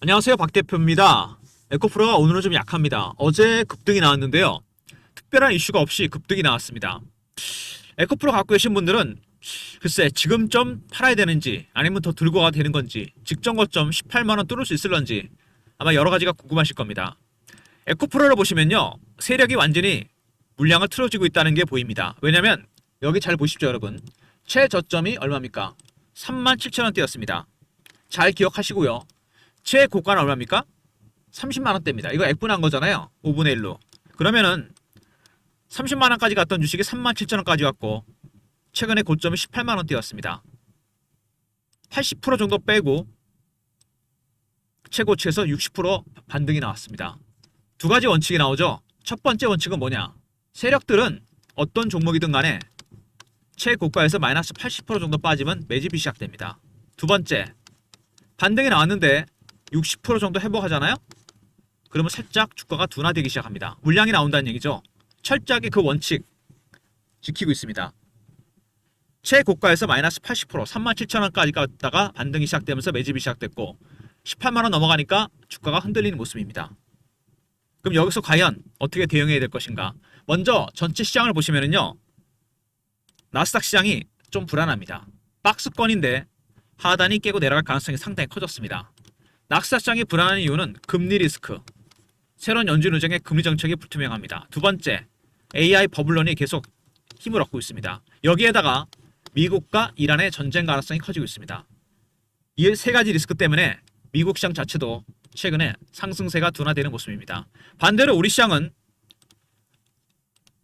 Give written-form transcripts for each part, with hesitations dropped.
안녕하세요, 박 대표입니다. 에코프로가 오늘은 좀 약합니다. 어제 급등이 나왔는데요. 특별한 이슈가 없이 급등이 나왔습니다. 에코프로 갖고 계신 분들은 글쎄 지금 좀 팔아야 되는지 아니면 더 들고 가야 되는 건지 직전 고점 18만원 뚫을 수 있을런지 아마 여러 가지가 궁금하실 겁니다. 에코프로를 보시면요, 세력이 완전히 물량을 틀어지고 있다는 게 보입니다. 왜냐면 여기 잘 보십시오, 여러분. 최저점이 얼마입니까? 37,000원대였습니다. 잘 기억하시고요. 최고가는 얼마입니까? 30만원대입니다. 이거 액분한 거잖아요. 5분의 1로. 그러면은 30만원까지 갔던 주식이 37,000원까지 갔고 최근에 고점이 18만원대였습니다. 80% 정도 빼고 최고치에서 60% 반등이 나왔습니다. 두 가지 원칙이 나오죠. 첫 번째 원칙은 뭐냐? 세력들은 어떤 종목이든 간에 최고가에서 마이너스 80% 정도 빠지면 매집이 시작됩니다. 두 번째, 반등이 나왔는데 60% 정도 회복하잖아요? 그러면 살짝 주가가 둔화되기 시작합니다. 물량이 나온다는 얘기죠. 철저하게 그 원칙 지키고 있습니다. 최고가에서 마이너스 80% 37,000원까지 갔다가 반등이 시작되면서 매집이 시작됐고 18만원 넘어가니까 주가가 흔들리는 모습입니다. 그럼 여기서 과연 어떻게 대응해야 될 것인가? 먼저 전체 시장을 보시면은요, 나스닥 시장이 좀 불안합니다. 박스권인데 하단이 깨고 내려갈 가능성이 상당히 커졌습니다. 나스닥 시장이 불안한 이유는 금리 리스크, 새로운 연준 의장의 금리 정책이 불투명합니다. 두 번째, AI 버블론이 계속 힘을 얻고 있습니다. 여기에다가 미국과 이란의 전쟁 가능성이 커지고 있습니다. 이 세 가지 리스크 때문에 미국 시장 자체도 최근에 상승세가 둔화되는 모습입니다. 반대로 우리 시장은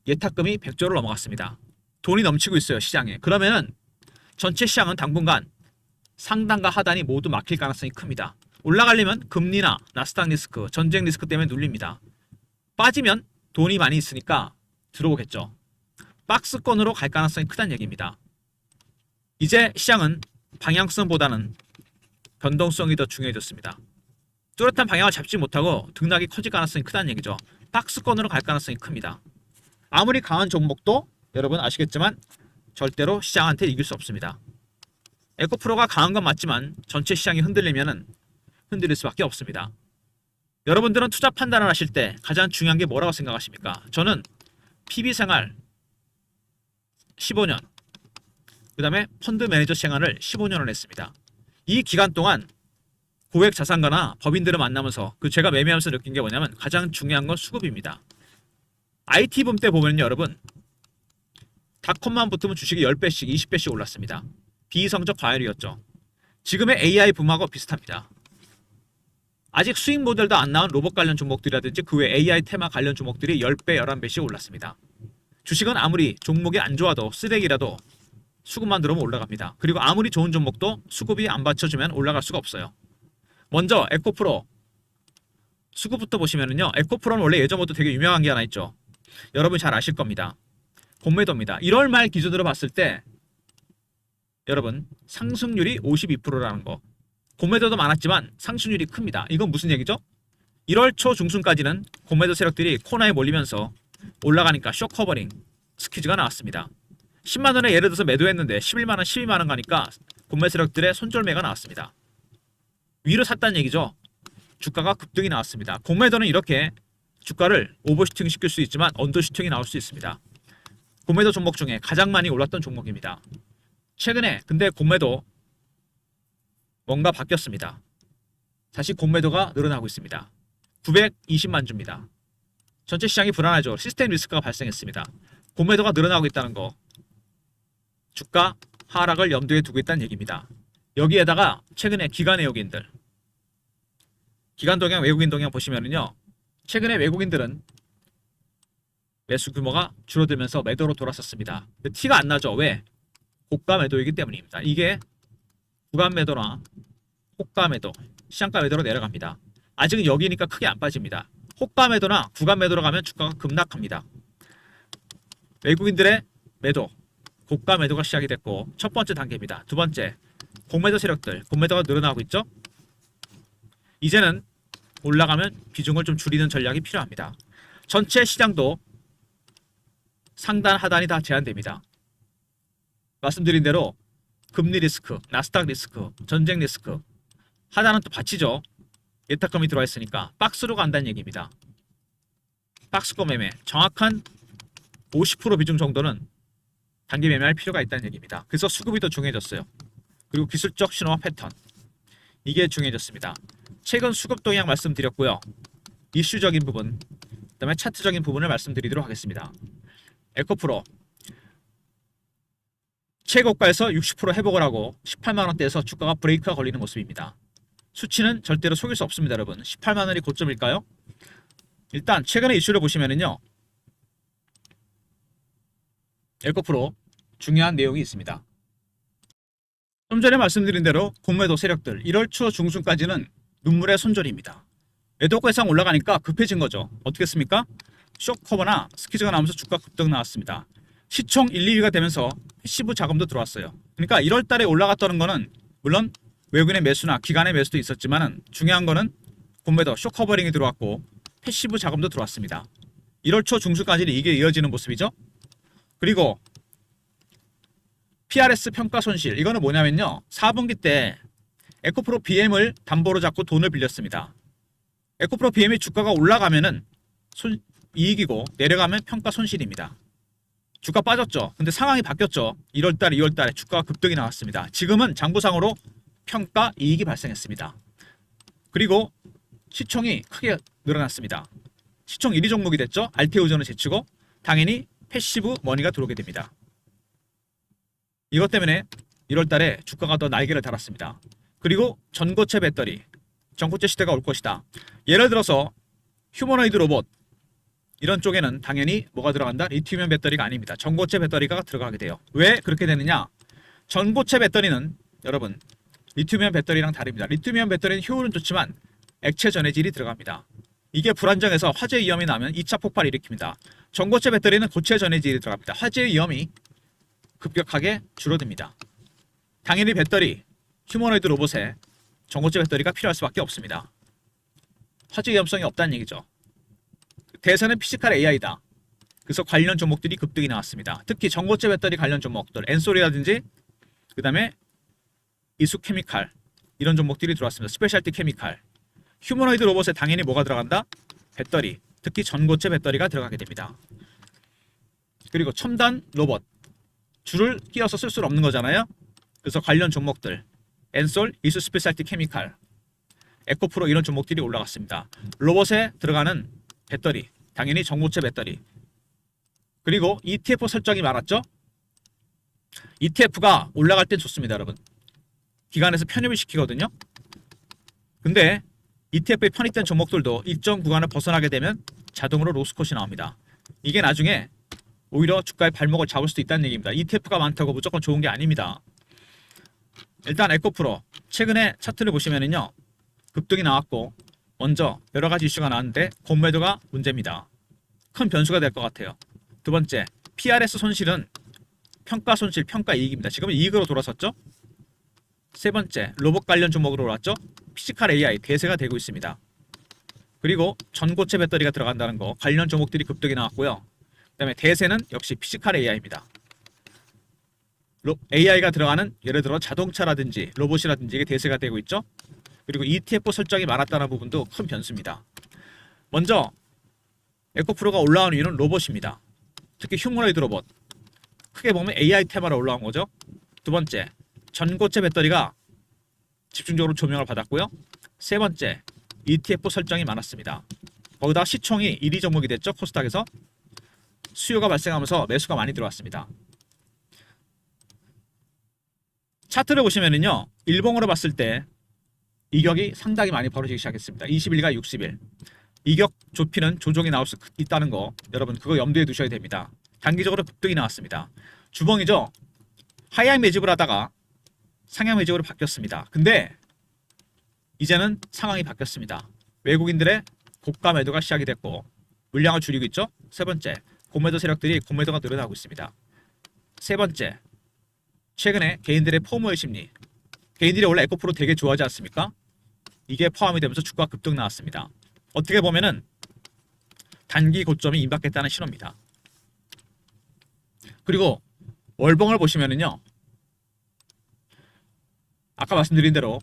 예탁금이 100조를 넘어갔습니다. 돈이 넘치고 있어요, 시장에. 그러면은 전체 시장은 당분간 상단과 하단이 모두 막힐 가능성이 큽니다. 올라가려면 금리나 나스닥 리스크, 전쟁 리스크 때문에 눌립니다. 빠지면 돈이 많이 있으니까 들어오겠죠. 박스권으로 갈 가능성이 크다는 얘기입니다. 이제 시장은 방향성보다는 변동성이 더 중요해졌습니다. 뚜렷한 방향을 잡지 못하고 등락이 커질 가능성이 크다는 얘기죠. 박스권으로 갈 가능성이 큽니다. 아무리 강한 종목도 여러분 아시겠지만 절대로 시장한테 이길 수 없습니다. 에코프로가 강한 건 맞지만 전체 시장이 흔들리면은 흔들릴 수밖에 없습니다. 여러분들은 투자 판단을 하실 때 가장 중요한 게 뭐라고 생각하십니까? 저는 PB생활 15년, 그 다음에 펀드 매니저 생활을 15년을 했습니다. 이 기간 동안 고액 자산가나 법인들을 만나면서 제가 매매하면서 느낀 게 뭐냐면 가장 중요한 건 수급입니다. IT 붐 때 보면요, 여러분, 닷컴만 붙으면 주식이 10배씩, 20배씩 올랐습니다. 비이성적 과열이었죠. 지금의 AI 붐하고 비슷합니다. 아직 수익 모델도 안 나온 로봇 관련 종목들이라든지 그 외 AI 테마 관련 종목들이 10배, 11배씩 올랐습니다. 주식은 아무리 종목이 안 좋아도 쓰레기라도 수급만 들어오면 올라갑니다. 그리고 아무리 좋은 종목도 수급이 안 받쳐주면 올라갈 수가 없어요. 먼저 에코프로 수급부터 보시면은요, 에코프로는 원래 예전부터 되게 유명한 게 하나 있죠. 여러분 잘 아실 겁니다. 공매도입니다. 1월 말 기준으로 봤을 때 여러분 상승률이 52%라는 거. 공매도도 많았지만 상승률이 큽니다. 이건 무슨 얘기죠? 1월 초 중순까지는 공매도 세력들이 코너에 몰리면서 올라가니까 쇼커버링 스퀴즈가 나왔습니다. 10만원에 예를 들어서 매도했는데 11만원, 12만원 가니까 공매 세력들의 손절매가 나왔습니다. 위로 샀다는 얘기죠. 주가가 급등이 나왔습니다. 공매도는 이렇게 주가를 오버슈팅 시킬 수 있지만 언더슈팅이 나올 수 있습니다. 공매도 종목 중에 가장 많이 올랐던 종목입니다. 최근에 근데 공매도 뭔가 바뀌었습니다. 다시 공매도가 늘어나고 있습니다. 920만 주입니다. 전체 시장이 불안하죠. 시스템 리스크가 발생했습니다. 공매도가 늘어나고 있다는 거, 주가 하락을 염두에 두고 있다는 얘기입니다. 여기에다가 최근에 기관 외국인들, 기관 동향, 외국인 동향 보시면은요, 최근에 외국인들은 매수 규모가 줄어들면서 매도로 돌아섰습니다. 티가 안 나죠. 왜? 고가 매도이기 때문입니다. 이게 구간 매도나 호가 매도, 시장가 매도로 내려갑니다. 아직은 여기니까 크게 안 빠집니다. 호가 매도나 구간 매도로 가면 주가가 급락합니다. 외국인들의 매도, 고가 매도가 시작이 됐고 첫 번째 단계입니다. 두 번째, 공매도 세력들, 공매도가 늘어나고 있죠. 이제는 올라가면 비중을 좀 줄이는 전략이 필요합니다. 전체 시장도 상단, 하단이 다 제한됩니다. 말씀드린 대로 금리 리스크, 나스닥 리스크, 전쟁 리스크, 하단은 또 받치죠. 예탁금이 들어와 있으니까 박스로 간다는 얘기입니다. 박스권 매매 정확한 50% 비중 정도는 단기 매매할 필요가 있다는 얘기입니다. 그래서 수급이 더 중요해졌어요. 그리고 기술적 신호와 패턴 이게 중요해졌습니다. 최근 수급 동향 말씀드렸고요. 이슈적인 부분 그다음에 차트적인 부분을 말씀드리도록 하겠습니다. 에코프로 최고가에서 60% 회복을 하고 18만원대에서 주가가 브레이크가 걸리는 모습입니다. 수치는 절대로 속일 수 없습니다. 여러분 18만원이 고점일까요? 일단 최근의 이슈를 보시면은요 에코프로 중요한 내용이 있습니다. 좀 전에 말씀드린 대로 공매도 세력들 1월 초 중순까지는 눈물의 손절입니다. 매도가 이상 올라가니까 급해진 거죠. 어떻게 했습니까? 쇼커버나 스퀴즈가 나오면서 주가 급등 나왔습니다. 시총 1, 2위가 되면서 패시브 자금도 들어왔어요. 그러니까 1월 달에 올라갔다는 거는 물론 외국인의 매수나 기관의 매수도 있었지만 중요한 거는 공매도 쇼커버링이 들어왔고 패시브 자금도 들어왔습니다. 1월 초 중순까지는 이게 이어지는 모습이죠. 그리고 PRS 평가 손실 이거는 뭐냐면요. 4분기 때 에코프로 BM을 담보로 잡고 돈을 빌렸습니다. 에코프로 BM이 주가가 올라가면은 이익이고 내려가면 평가 손실입니다. 주가 빠졌죠. 근데 상황이 바뀌었죠. 1월달, 2월달에 주가가 급등이 나왔습니다. 지금은 장부상으로 평가 이익이 발생했습니다. 그리고 시총이 크게 늘어났습니다. 시총 1위 종목이 됐죠. 알테오전을 제치고 당연히 패시브 머니가 들어오게 됩니다. 이것 때문에 1월달에 주가가 더 날개를 달았습니다. 그리고 전고체 배터리, 전고체 시대가 올 것이다. 예를 들어서 휴머노이드 로봇 이런 쪽에는 당연히 뭐가 들어간다? 리튬이온 배터리가 아닙니다. 전고체 배터리가 들어가게 돼요. 왜 그렇게 되느냐? 전고체 배터리는 여러분 리튬이온 배터리랑 다릅니다. 리튬이온 배터리는 효율은 좋지만 액체 전해질이 들어갑니다. 이게 불안정해서 화재 위험이 나면 2차 폭발을 일으킵니다. 전고체 배터리는 고체 전해질이 들어갑니다. 화재 위험이 급격하게 줄어듭니다. 당연히 배터리, 휴머노이드 로봇에 전고체 배터리가 필요할 수밖에 없습니다. 화재 위험성이 없다는 얘기죠. 대세는 피지컬 AI다. 그래서 관련 종목들이 급등이 나왔습니다. 특히 전고체 배터리 관련 종목들, 엔솔이라든지 그 다음에 이수케미칼 이런 종목들이 들어왔습니다. 스페셜티 케미칼. 휴머노이드 로봇에 당연히 뭐가 들어간다? 배터리, 특히 전고체 배터리가 들어가게 됩니다. 그리고 첨단 로봇, 줄을 끼워서 쓸 수는 없는 거잖아요. 그래서 관련 종목들, 엔솔, 이수 스페셜티 케미칼, 에코프로 이런 종목들이 올라갔습니다. 로봇에 들어가는 배터리, 당연히 전고체 배터리. 그리고 ETF 설정이 많았죠. ETF가 올라갈 땐 좋습니다, 여러분. 기관에서 편입을 시키거든요. 근데 ETF에 편입된 종목들도 일정 구간을 벗어나게 되면 자동으로 로스컷이 나옵니다. 이게 나중에 오히려 주가의 발목을 잡을 수도 있다는 얘기입니다. ETF가 많다고 무조건 좋은 게 아닙니다. 일단 에코프로 최근에 차트를 보시면은요 급등이 나왔고 먼저 여러 가지 이슈가 나왔는데 공매도가 문제입니다. 큰 변수가 될 것 같아요. 두 번째 PRS 손실은 평가 손실, 평가 이익입니다. 지금은 이익으로 돌아섰죠. 세 번째 로봇 관련 종목으로 올랐죠. 피지컬 AI 대세가 되고 있습니다. 그리고 전고체 배터리가 들어간다는 거 관련 종목들이 급등이 나왔고요. 그 다음에 대세는 역시 피지컬 AI입니다. AI가 들어가는 예를 들어 자동차라든지 로봇이라든지 이게 대세가 되고 있죠. 그리고 ETF 설정이 많았다는 부분도 큰 변수입니다. 먼저 에코프로가 올라온 이유는 로봇입니다. 특히 휴머노이드 로봇. 크게 보면 AI 테마로 올라온 거죠. 두 번째 전고체 배터리가 집중적으로 조명을 받았고요. 세 번째 ETF 설정이 많았습니다. 거기다 시총이 1위 종목이 됐죠. 코스닥에서 수요가 발생하면서 매수가 많이 들어왔습니다. 차트를 보시면은요 일봉으로 봤을 때 이격이 상당히 많이 벌어지기 시작했습니다. 20일과 60일 이격 좁히는 조정이 나올 수 있다는 거 여러분 그거 염두에 두셔야 됩니다. 단기적으로 급등이 나왔습니다. 주봉이죠. 하향 매집을 하다가 상향 매집으로 바뀌었습니다. 근데 이제는 상황이 바뀌었습니다. 외국인들의 고가 매도가 시작이 됐고 물량을 줄이고 있죠. 세 번째 공매도 세력들이 공매도가 늘어나고 있습니다. 세 번째 최근에 개인들의 포모의 심리, 개인들이 원래 에코프로 되게 좋아하지 않습니까? 이게 포함이 되면서 주가 급등 나왔습니다. 어떻게 보면은 단기 고점이 임박했다는 신호입니다. 그리고 월봉을 보시면은요 아까 말씀드린 대로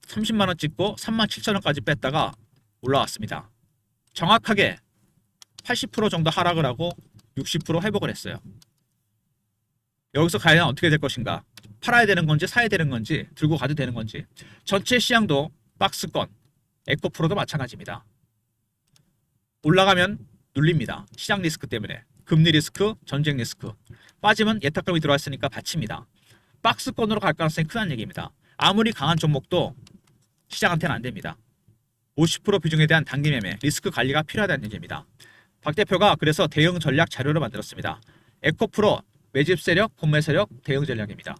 30만 원 찍고 37,000원까지 뺐다가 올라왔습니다. 정확하게 80% 정도 하락을 하고 60% 회복을 했어요. 여기서 과연 어떻게 될 것인가? 팔아야 되는 건지 사야 되는 건지 들고 가도 되는 건지. 전체 시장도 박스권, 에코프로도 마찬가지입니다. 올라가면 눌립니다. 시장 리스크 때문에. 금리 리스크, 전쟁 리스크. 빠지면 예탁금이 들어왔으니까 받칩니다. 박스권으로 갈 가능성이 크다는 얘기입니다. 아무리 강한 종목도 시장한테는 안 됩니다. 50% 비중에 대한 단기 매매, 리스크 관리가 필요하다는 얘기입니다. 박 대표가 그래서 대응 전략 자료를 만들었습니다. 에코프로 매집 세력, 본매 세력, 대응 전략입니다.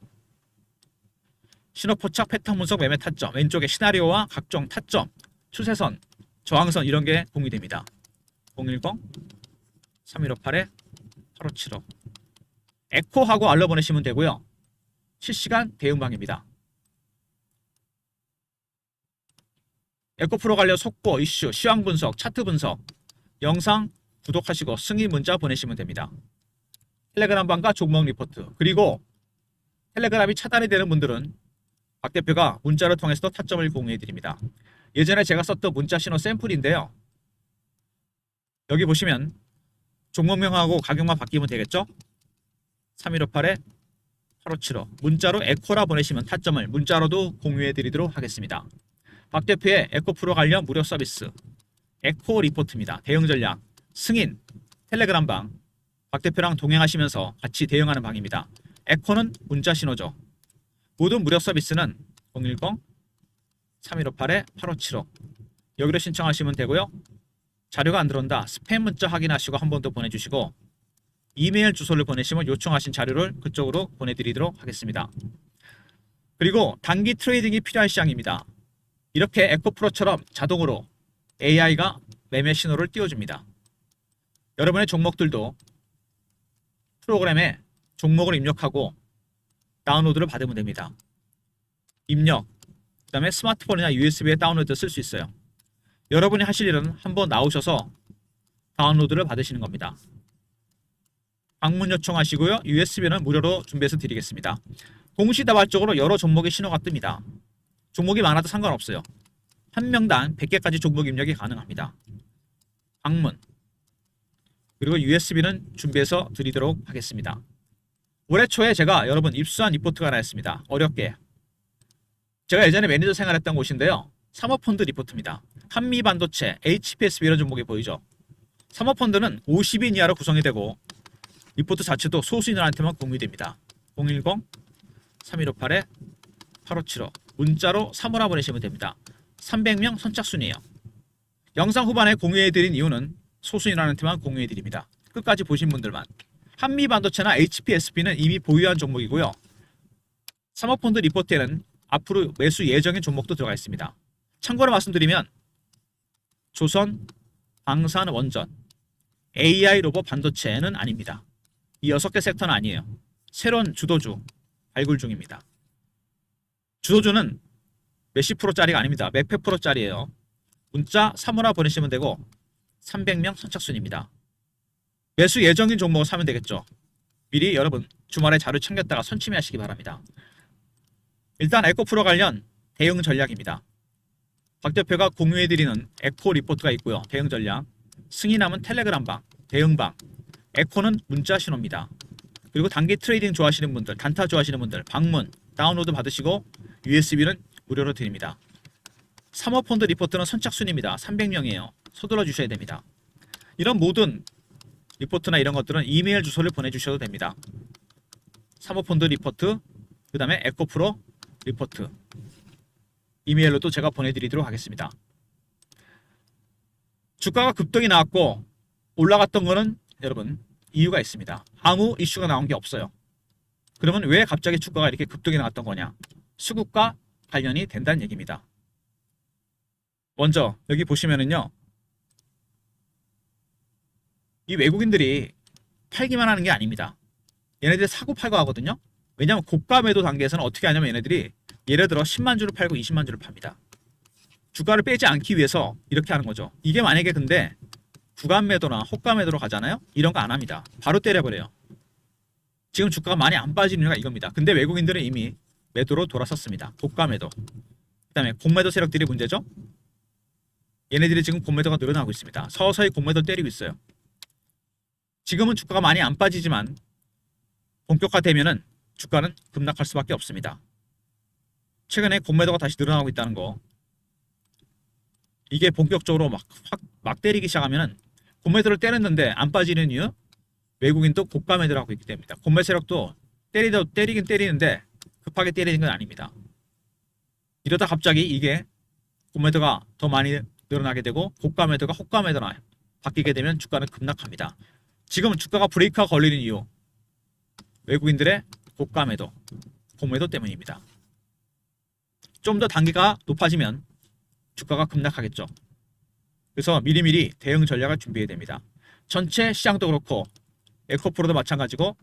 신호 포착, 패턴 분석, 매매 타점, 왼쪽에 시나리오와 각종 타점, 추세선, 저항선 이런 게 공유됩니다. 010-3158-8575 에코하고 알려 보내시면 되고요. 실시간 대응방입니다. 에코프로 관련 속보, 이슈, 시황 분석, 차트 분석, 영상 구독하시고 승인 문자 보내시면 됩니다. 텔레그램 방과 종목 리포트, 그리고 텔레그램이 차단이 되는 분들은 박 대표가 문자를 통해서도 타점을 공유해 드립니다. 예전에 제가 썼던 문자 신호 샘플인데요. 여기 보시면 종목명하고 가격만 바뀌면 되겠죠? 3158-8575 문자로 에코라 보내시면 타점을 문자로도 공유해 드리도록 하겠습니다. 박 대표의 에코프로 관련 무료 서비스 에코 리포트입니다. 대응 전략, 승인, 텔레그램 방, 박 대표랑 동행하시면서 같이 대응하는 방입니다. 에코는 문자 신호죠. 모든 무료 서비스는 010-3158-8575 여기로 신청하시면 되고요. 자료가 안 들어온다. 스팸 문자 확인하시고 한 번 더 보내주시고 이메일 주소를 보내시면 요청하신 자료를 그쪽으로 보내드리도록 하겠습니다. 그리고 단기 트레이딩이 필요한 시장입니다. 이렇게 에코프로처럼 자동으로 AI가 매매 신호를 띄워줍니다. 여러분의 종목들도 프로그램에 종목을 입력하고 다운로드를 받으면 됩니다. 입력, 그 다음에 스마트폰이나 USB에 다운로드 쓸 수 있어요. 여러분이 하실 일은 한번 나오셔서 다운로드를 받으시는 겁니다. 방문 요청하시고요. USB는 무료로 준비해서 드리겠습니다. 동시다발적으로 여러 종목의 신호가 뜹니다. 종목이 많아도 상관없어요. 한 명당 100개까지 종목 입력이 가능합니다. 방문 그리고 USB는 준비해서 드리도록 하겠습니다. 올해 초에 제가 여러분 입수한 리포트가 하나 있습니다. 어렵게. 제가 예전에 매니저 생활했던 곳인데요. 사모펀드 리포트입니다. 한미반도체, HPSB 이런 종목이 보이죠. 사모펀드는 50인 이하로 구성이 되고 리포트 자체도 소수인들한테만 공유됩니다. 010-3158-8575 문자로 사무라 보내시면 됩니다. 300명 선착순이에요. 영상 후반에 공유해드린 이유는 소수인한테만 공유해드립니다. 끝까지 보신 분들만. 한미반도체나 HPSB는 이미 보유한 종목이고요. 사모펀드 리포트에는 앞으로 매수 예정인 종목도 들어가 있습니다. 참고로 말씀드리면 조선, 방산, 원전, AI 로봇 반도체는 아닙니다. 이 6개 섹터는 아니에요. 새로운 주도주 발굴 중입니다. 주도주는 몇십 프로짜리가 아닙니다. 몇백 프로짜리예요. 문자 사무라 보내시면 되고 300명 선착순입니다. 매수 예정인 종목을 사면 되겠죠. 미리 여러분 주말에 자료 챙겼다가 선침해하시기 바랍니다. 일단 에코프로 관련 대응 전략입니다. 박 대표가 공유해드리는 에코 리포트가 있고요. 대응 전략, 승인하면 텔레그램 방, 대응 방, 에코는 문자 신호입니다. 그리고 단기 트레이딩 좋아하시는 분들, 단타 좋아하시는 분들 방문, 다운로드 받으시고 USB는 무료로 드립니다. 사모펀드 리포트는 선착순입니다. 300명이에요. 서둘러 주셔야 됩니다. 이런 모든 리포트나 이런 것들은 이메일 주소를 보내주셔도 됩니다. 사모펀드 리포트, 그 다음에 에코프로 리포트 이메일로도 제가 보내드리도록 하겠습니다. 주가가 급등이 나왔고 올라갔던 거는 여러분 이유가 있습니다. 아무 이슈가 나온 게 없어요. 그러면 왜 갑자기 주가가 이렇게 급등이 나왔던 거냐? 수급과 관련이 된다는 얘기입니다. 먼저 여기 보시면은요. 이 외국인들이 팔기만 하는 게 아닙니다. 얘네들이 사고 팔고 하거든요. 왜냐하면 고가 매도 단계에서는 어떻게 하냐면 얘네들이 예를 들어 10만 주를 팔고 20만 주를 팝니다. 주가를 빼지 않기 위해서 이렇게 하는 거죠. 이게 만약에 근데 구간 매도나 호가 매도로 가잖아요. 이런 거 안 합니다. 바로 때려버려요. 지금 주가가 많이 안 빠지는 이유가 이겁니다. 근데 외국인들은 이미 매도로 돌아섰습니다. 고가 매도. 그다음에 공매도 세력들이 문제죠. 얘네들이 지금 공매도가 늘어나고 있습니다. 서서히 공매도 때리고 있어요. 지금은 주가가 많이 안 빠지지만 본격화되면은 주가는 급락할 수밖에 없습니다. 최근에 공매도가 다시 늘어나고 있다는 거. 이게 본격적으로 막 때리기 시작하면은 공매도를 때렸는데 안 빠지는 이유? 외국인도 고가 매도를 하고 있기 때문입니다. 공매 세력도 때리긴 때리는데 급하게 때리는 건 아닙니다. 이러다 갑자기 이게 공매도가 더 많이 늘어나게 되고 고가 매도가 호가 매도나 바뀌게 되면 주가는 급락합니다. 지금은 주가가 브레이크가 걸리는 이유, 외국인들의 고가 매도, 공매도 때문입니다. 좀 더 단계가 높아지면 주가가 급락하겠죠. 그래서 미리미리 대응 전략을 준비해야 됩니다. 전체 시장도 그렇고 에코프로도 마찬가지고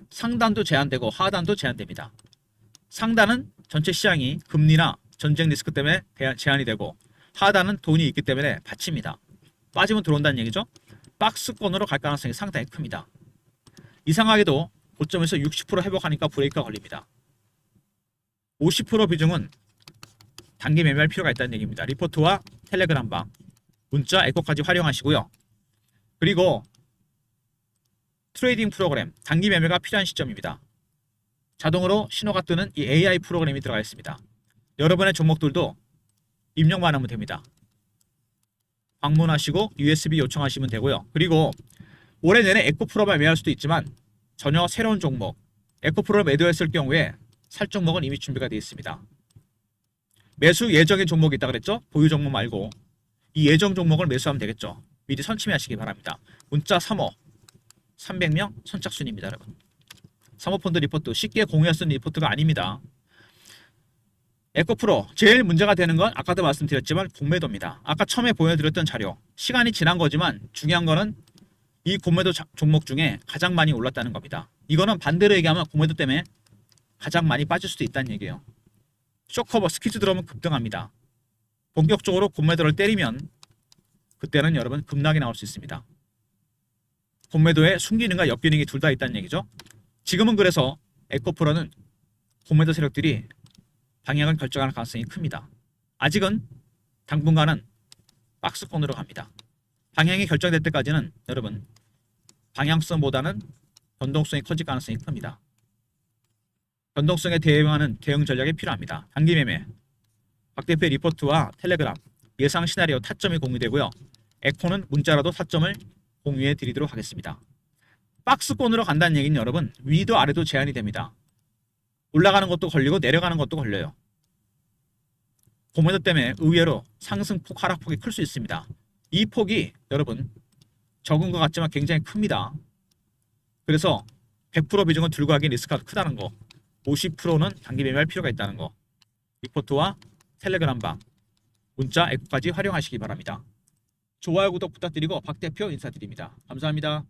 상단도 제한되고 하단도 제한됩니다. 상단은 전체 시장이 금리나 전쟁 리스크 때문에 제한이 되고 하단은 돈이 있기 때문에 받칩니다. 빠지면 들어온다는 얘기죠. 박스권으로 갈 가능성이 상당히 큽니다. 이상하게도 고점에서 60% 회복하니까 브레이크가 걸립니다. 50% 비중은 단기 매매할 필요가 있다는 얘기입니다. 리포트와 텔레그램방, 문자, 에코까지 활용하시고요. 그리고 트레이딩 프로그램, 단기 매매가 필요한 시점입니다. 자동으로 신호가 뜨는 이 AI 프로그램이 들어가 있습니다. 여러분의 종목들도 입력만 하면 됩니다. 방문하시고 USB 요청하시면 되고요. 그리고 올해 내내 에코프로만 매매할 수도 있지만 전혀 새로운 종목, 에코프로를 매도했을 경우에 살 종목은 이미 준비가 되어 있습니다. 매수 예정인 종목이 있다 그랬죠? 보유 종목 말고 이 예정 종목을 매수하면 되겠죠. 미리 선침하시기 바랍니다. 문자 3호 300명 선착순입니다. 여러분, 사모펀드 리포트 쉽게 공유할 수 있는 리포트가 아닙니다. 에코프로 제일 문제가 되는 건 아까도 말씀드렸지만 공매도입니다. 아까 처음에 보여드렸던 자료, 시간이 지난 거지만 중요한 거는 이 공매도 종목 중에 가장 많이 올랐다는 겁니다. 이거는 반대로 얘기하면 공매도 때문에 가장 많이 빠질 수도 있다는 얘기예요. 쇼커버 스퀴즈 들어오면 급등합니다. 본격적으로 공매도를 때리면 그때는 여러분 급락이 나올 수 있습니다. 공매도에 순기능과 역기능이 둘 다 있다는 얘기죠. 지금은 그래서 에코프로는 공매도 세력들이 방향을 결정할 가능성이 큽니다. 아직은 당분간은 박스권으로 갑니다. 방향이 결정될 때까지는 여러분 방향성보다는 변동성이 커질 가능성이 큽니다. 변동성에 대응하는 대응 전략이 필요합니다. 단기 매매, 박 대표의 리포트와 텔레그램, 예상 시나리오 타점이 공유되고요. 에코는 문자라도 타점을 공유해 드리도록 하겠습니다. 박스권으로 간다는 얘기는 여러분 위도 아래도 제한이 됩니다. 올라가는 것도 걸리고 내려가는 것도 걸려요. 공매도 때문에 의외로 상승폭, 하락폭이 클 수 있습니다. 이 폭이 여러분 적은 것 같지만 굉장히 큽니다. 그래서 100% 비중은 들고 가기 리스크가 크다는 거, 50%는 단기 매매할 필요가 있다는 거, 리포트와 텔레그램방, 문자, 에코까지 활용하시기 바랍니다. 좋아요, 구독 부탁드리고 박 대표 인사드립니다. 감사합니다.